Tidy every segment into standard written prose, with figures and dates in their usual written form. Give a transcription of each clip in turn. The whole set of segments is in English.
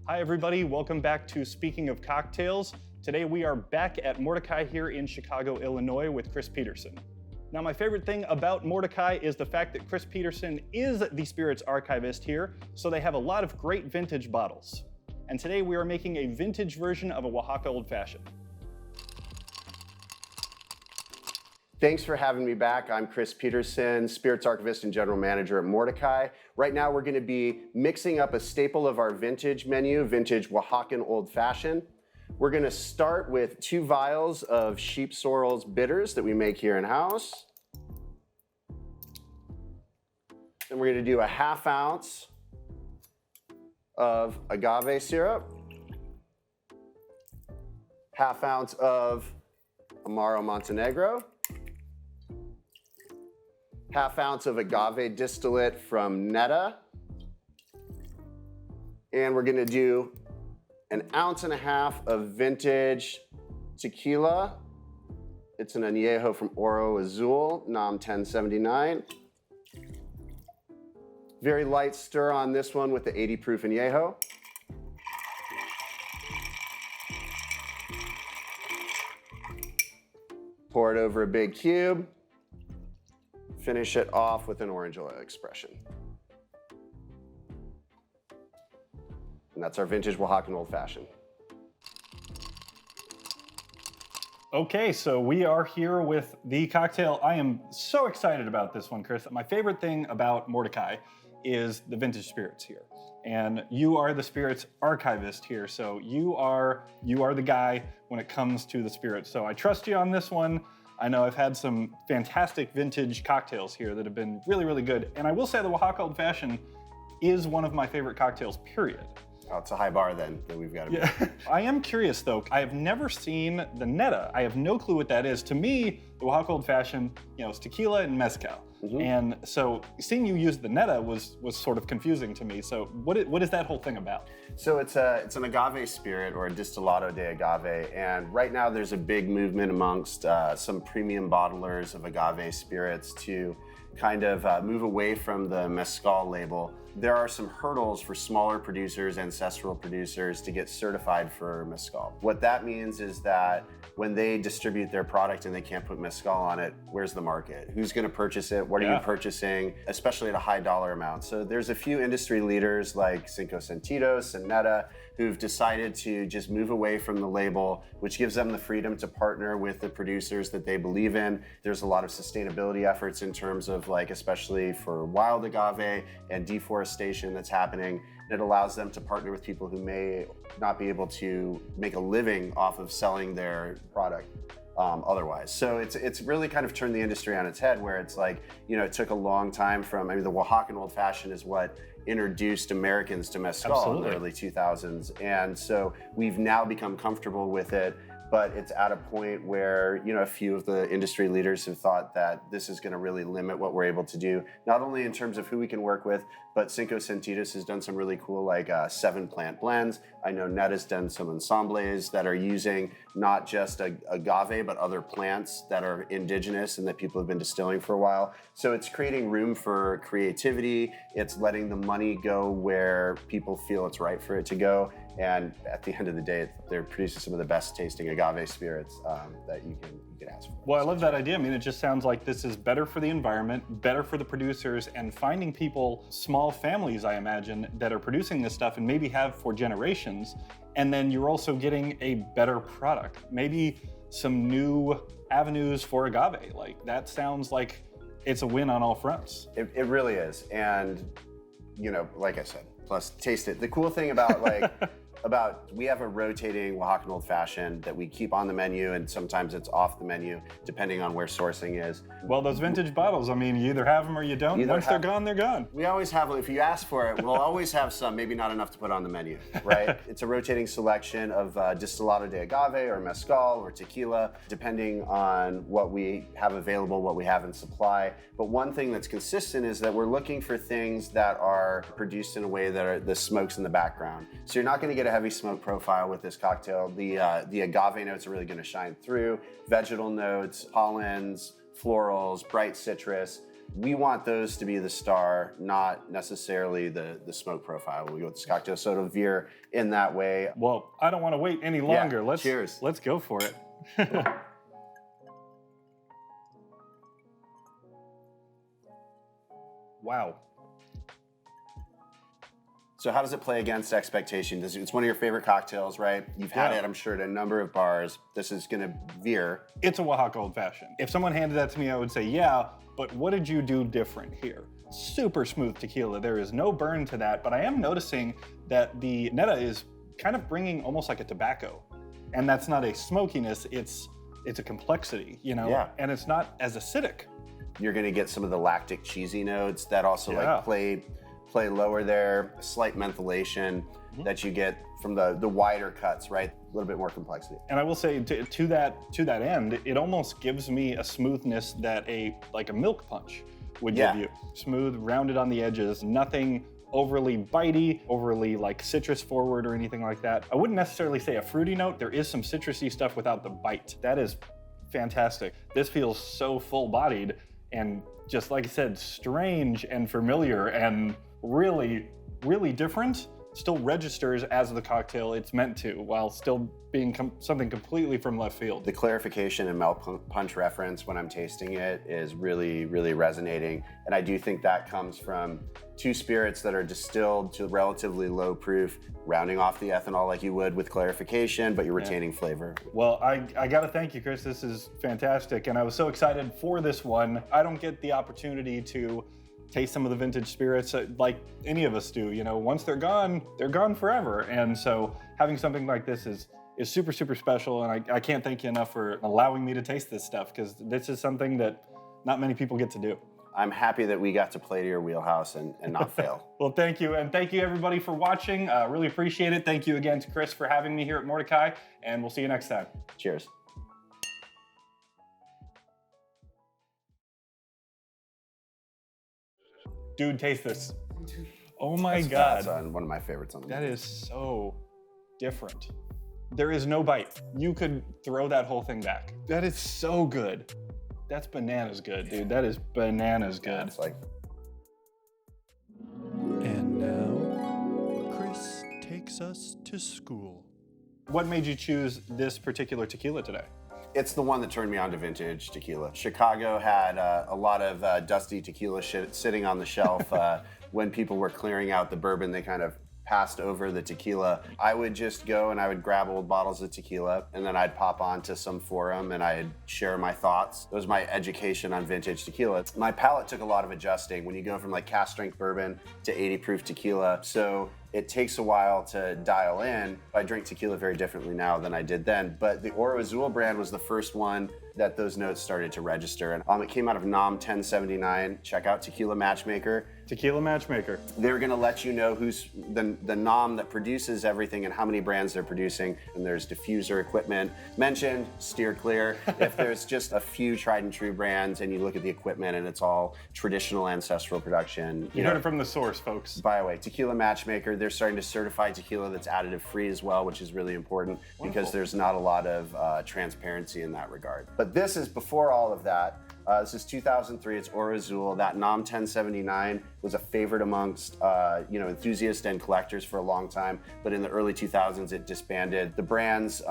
Hi everybody, welcome back to Speaking of Cocktails. Today we are back at Mordecai here in Chicago, Illinois with Kris Peterson. Now my favorite thing about Mordecai is the fact that Kris Peterson is the spirits archivist here, so they have a lot of great vintage bottles. And today we are making a vintage version of a Oaxaca Old Fashioned. Thanks for having me back. I'm Kris Peterson, Spirits Archivist and General Manager at Mordecai. Right now we're going to be mixing up a staple of our vintage menu, vintage Oaxacan Old Fashioned. We're going to start with 2 vials of Sheep Sorrel's bitters that we make here in-house. Then we're going to do a 1/2 ounce of Agave Syrup, 1/2 ounce of Montenegro, 1/2 ounce of Agave Distillate from Neta, and we're going to do 1.5 ounces of vintage tequila. It's an Añejo from Azul, NOM 1079. Very light stir on this one with the 80 proof Añejo. Pour it over a big cube. Finish it off with an orange oil expression. And that's our vintage Oaxacan Old Fashioned. Okay, so we are here with the cocktail. I am so excited about this one, Kris. My favorite thing about Mordecai is the vintage spirits here. And you are the spirits archivist here, so you are the guy when it comes to the spirits. So I trust you on this one. I know I've had some fantastic vintage cocktails here that have been really, really good. And I will say the Oaxaca Old Fashioned is one of my favorite cocktails, period. Oh, it's a high bar then that we've got to be. I am curious though, I have never seen the Neta. I have no clue what that is. To me, the Oaxaca Old Fashioned, it's tequila and mezcal. Mm-hmm. And so seeing you use the Neta was sort of confusing to me. So what is that whole thing about? So it's an agave spirit, or a Distillate de Agave, and right now there's a big movement amongst some premium bottlers of agave spirits to kind of move away from the mezcal label. There are some hurdles for smaller producers, ancestral producers, to get certified for mezcal. What that means is that when they distribute their product and they can't put mezcal on it, where's the market? Who's going to purchase it? What are you purchasing? Especially at a high dollar amount. So there's a few industry leaders like Cinco Sentidos and Neta who've decided to just move away from the label, which gives them the freedom to partner with the producers that they believe in. There's a lot of sustainability efforts in terms of especially for wild agave and deforestation that's happening. It allows them to partner with people who may not be able to make a living off of selling their product otherwise. So it's really kind of turned the industry on its head, where it's it took a long time from, the Oaxacan Old Fashioned is what introduced Americans to mezcal in the early 2000s. And so we've now become comfortable with it, but it's at a point where, a few of the industry leaders have thought that this is going to really limit what we're able to do, not only in terms of who we can work with, but Cinco Sentidos has done some really cool 7-plant blends. I know Neta's done some ensembles that are using not just agave, but other plants that are indigenous and that people have been distilling for a while. So it's creating room for creativity. It's letting the money go where people feel it's right for it to go. And at the end of the day, they're producing some of the best tasting agave spirits that you can ask for. Well, I love that idea. It just sounds like this is better for the environment, better for the producers, and finding people, small families, I imagine, that are producing this stuff and maybe have for generations. And then you're also getting a better product. Maybe some new avenues for agave. That sounds like it's a win on all fronts. It really is. And, like I said, plus taste it. The cool thing about we have a rotating Oaxacan Old Fashioned that we keep on the menu, and sometimes it's off the menu depending on where sourcing is. Well, those vintage bottles, you either have them or you don't. Once they're gone, they're gone. We always have them. If you ask for it, we'll always have some, maybe not enough to put on the menu, right? It's a rotating selection of Distillate de Agave or mezcal or tequila, depending on what we have available, what we have in supply. But one thing that's consistent is that we're looking for things that are produced in a way that the smoke's in the background. So you're not going to get a heavy smoke profile with this cocktail. The agave notes are really going to shine through. Vegetal notes, pollens, florals, bright citrus. we want those to be the star, not necessarily the smoke profile when we go with this cocktail. So it'll veer in that way. Well, I don't want to wait any longer. Cheers. Let's go for it. Wow. So how does it play against expectation? It's one of your favorite cocktails, right? You've had it, I'm sure, at a number of bars. This is gonna veer. It's a Oaxaca Old Fashioned. If someone handed that to me, I would say, yeah, but what did you do different here? Super smooth tequila. There is no burn to that, but I am noticing that the Neta is kind of bringing almost like a tobacco. And that's not a smokiness, it's a complexity, you know? Yeah. And it's not as acidic. You're gonna get some of the lactic cheesy notes that also like play lower there, slight mentholation that you get from the wider cuts, right? A little bit more complexity. And I will say to that end, it almost gives me a smoothness that like a milk punch would give you. Smooth, rounded on the edges, nothing overly bitey, overly like citrus forward or anything like that. I wouldn't necessarily say a fruity note. There is some citrusy stuff without the bite. That is fantastic. This feels so full-bodied and just like I said, strange and familiar and really, really different. Still registers as the cocktail it's meant to, while still being something completely from left field. The clarification and milk punch reference when I'm tasting it is really, really resonating. And I do think that comes from two spirits that are distilled to relatively low proof, rounding off the ethanol like you would with clarification, but you're retaining flavor. Well, I gotta thank you, Kris. This is fantastic. And I was so excited for this one. I don't get the opportunity to taste some of the vintage spirits like any of us do. You know, once they're gone forever. And so having something like this is super, super special. And I can't thank you enough for allowing me to taste this stuff, because this is something that not many people get to do. I'm happy that we got to play to your wheelhouse and not fail. Well, thank you. And thank you everybody for watching. Really appreciate it. Thank you again to Kris for having me here at Mordecai, and we'll see you next time. Cheers. Dude, taste this. Oh my God. That's one of my favorites on the That is so different. There is no bite. You could throw that whole thing back. That is so good. That's bananas good, dude. That is bananas good. Yeah, it's like... And now, Kris takes us to school. What made you choose this particular tequila today? It's the one that turned me on to vintage tequila. Chicago had a lot of dusty tequila shit sitting on the shelf. When people were clearing out the bourbon, they kind of passed over the tequila. I would just go and I would grab old bottles of tequila, and then I'd pop onto some forum and I'd share my thoughts. It was my education on vintage tequila. My palate took a lot of adjusting when you go from like cast strength bourbon to 80 proof tequila. So it takes a while to dial in. I drink tequila very differently now than I did then, but the Azul brand was the first one that those notes started to register. And it came out of NOM 1079. Check out Tequila Matchmaker. Tequila Matchmaker. They're gonna let you know who's the NOM that produces everything and how many brands they're producing. And there's diffuser equipment mentioned, steer clear. If there's just a few tried and true brands and you look at the equipment and it's all traditional ancestral production. You heard it from the source, folks. By the way, Tequila Matchmaker, they're starting to certify tequila that's additive free as well, which is really important because there's not a lot of transparency in that regard. But this is before all of that. This is 2003, it's Azul. That NOM 1079 was a favorite amongst enthusiasts and collectors for a long time, but in the early 2000s it disbanded. The brands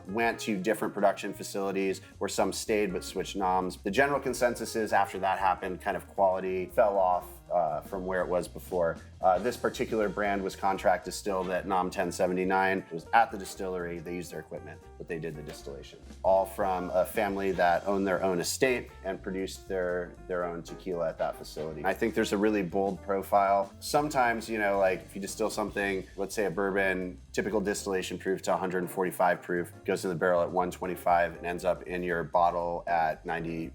went to different production facilities where some stayed but switched NOMs. The general consensus is after that happened, kind of quality fell off from where it was before. This particular brand was contract distilled at NOM 1079. It was at the distillery, they used their equipment, but they did the distillation. All from a family that owned their own estate and produced their own tequila at that facility. I think there's a really bold profile. Sometimes, like if you distill something, let's say a bourbon, typical distillation proof to 145 proof, goes in the barrel at 125 and ends up in your bottle at 90,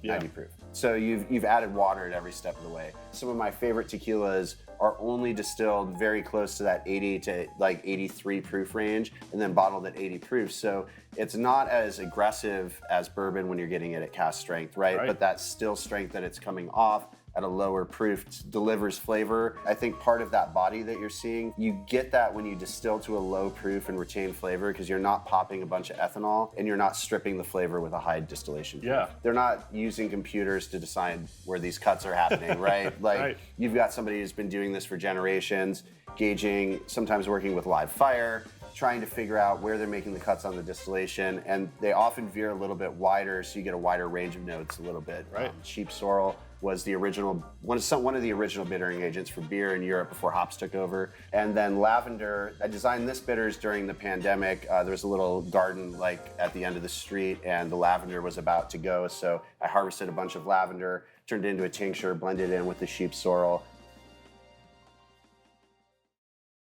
90 proof. So you've added water at every step of the way. Some of my favorite tequilas are only distilled very close to that 80 to like 83 proof range and then bottled at 80 proof. So it's not as aggressive as bourbon when you're getting it at cast strength, right? But that still strength that it's coming off at a lower proof delivers flavor. I think part of that body that you're seeing, you get that when you distill to a low proof and retain flavor because you're not popping a bunch of ethanol and you're not stripping the flavor with a high distillation proof. Yeah. They're not using computers to decide where these cuts are happening, right? Like Right. You've got somebody who's been doing this for generations, gauging, sometimes working with live fire, trying to figure out where they're making the cuts on the distillation, and they often veer a little bit wider, so you get a wider range of notes a little bit. Right. Sheep sorrel was the original one of the original bittering agents for beer in Europe before hops took over. And then lavender, I designed this bitters during the pandemic. There was a little garden like at the end of the street, and the lavender was about to go, so I harvested a bunch of lavender, turned it into a tincture, blended in with the sheep sorrel,